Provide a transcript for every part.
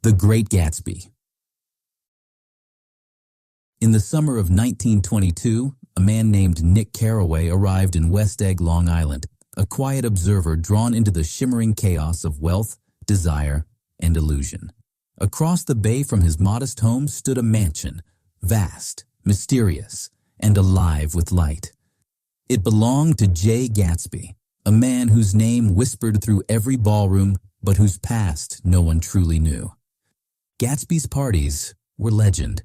The Great Gatsby. In the summer of 1922, a man named Nick Carraway arrived in West Egg, Long Island, a quiet observer drawn into the shimmering chaos of wealth, desire, and illusion. Across the bay from his modest home stood a mansion, vast, mysterious, and alive with light. It belonged to J. Gatsby, a man whose name whispered through every ballroom, but whose past no one truly knew. Gatsby's parties were legend.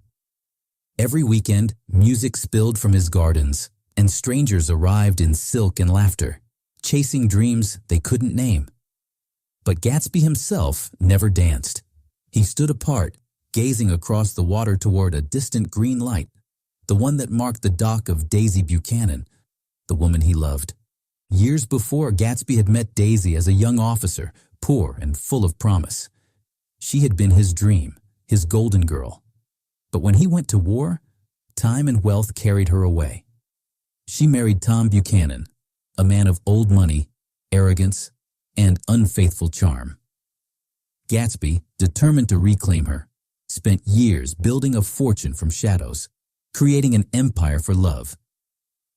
Every weekend, music spilled from his gardens, and strangers arrived in silk and laughter, chasing dreams they couldn't name. But Gatsby himself never danced. He stood apart, gazing across the water toward a distant green light, the one that marked the dock of Daisy Buchanan, the woman he loved. Years before, Gatsby had met Daisy as a young officer, poor and full of promise. She had been his dream, his golden girl. But when he went to war, time and wealth carried her away. She married Tom Buchanan, a man of old money, arrogance, and unfaithful charm. Gatsby, determined to reclaim her, spent years building a fortune from shadows, creating an empire for love.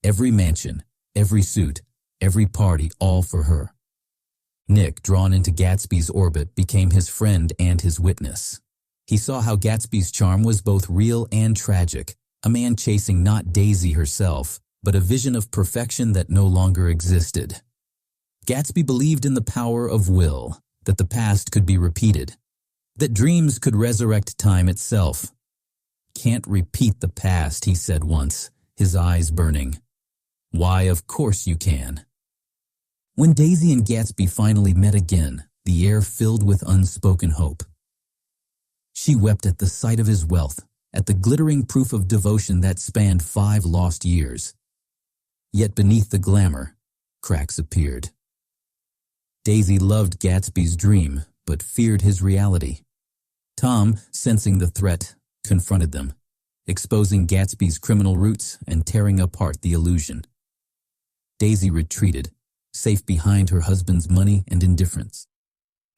Every mansion, every suit, every party, all for her. Nick, drawn into Gatsby's orbit, became his friend and his witness. He saw how Gatsby's charm was both real and tragic, a man chasing not Daisy herself, but a vision of perfection that no longer existed. Gatsby believed in the power of will, that the past could be repeated, that dreams could resurrect time itself. "Can't repeat the past," he said once, his eyes burning. "Why, of course you can." When Daisy and Gatsby finally met again, the air filled with unspoken hope. She wept at the sight of his wealth, at the glittering proof of devotion that spanned 5 lost years. Yet beneath the glamour, cracks appeared. Daisy loved Gatsby's dream, but feared his reality. Tom, sensing the threat, confronted them, exposing Gatsby's criminal roots and tearing apart the illusion. Daisy retreated, safe behind her husband's money and indifference.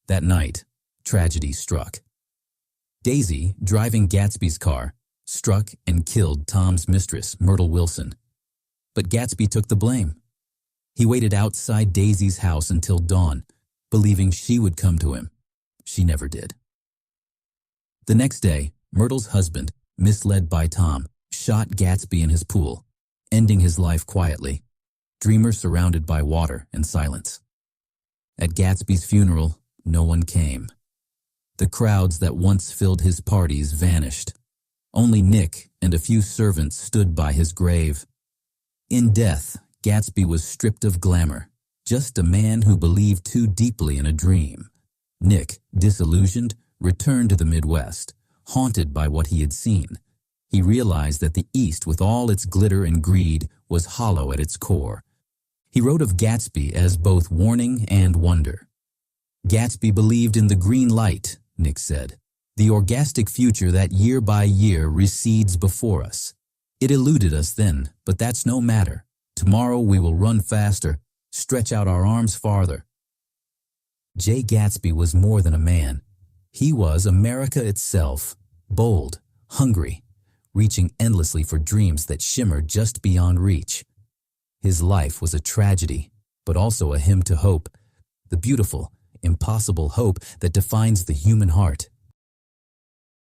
That night, tragedy struck. Daisy, driving Gatsby's car, struck and killed Tom's mistress, Myrtle Wilson. But Gatsby took the blame. He waited outside Daisy's house until dawn, believing she would come to him. She never did. The next day, Myrtle's husband, misled by Tom, shot Gatsby in his pool, ending his life quietly, dreamer surrounded by water and silence. At Gatsby's funeral, no one came. The crowds that once filled his parties vanished. Only Nick and a few servants stood by his grave. In death, Gatsby was stripped of glamour, just a man who believed too deeply in a dream. Nick, disillusioned, returned to the Midwest, haunted by what he had seen. He realized that the East, with all its glitter and greed, was hollow at its core. He wrote of Gatsby as both warning and wonder. "Gatsby believed in the green light," Nick said, "the orgastic future that year by year recedes before us. It eluded us then, but that's no matter. Tomorrow we will run faster, stretch out our arms farther." J. Gatsby was more than a man. He was America itself, bold, hungry, reaching endlessly for dreams that shimmered just beyond reach. His life was a tragedy, but also a hymn to hope, the beautiful, impossible hope that defines the human heart.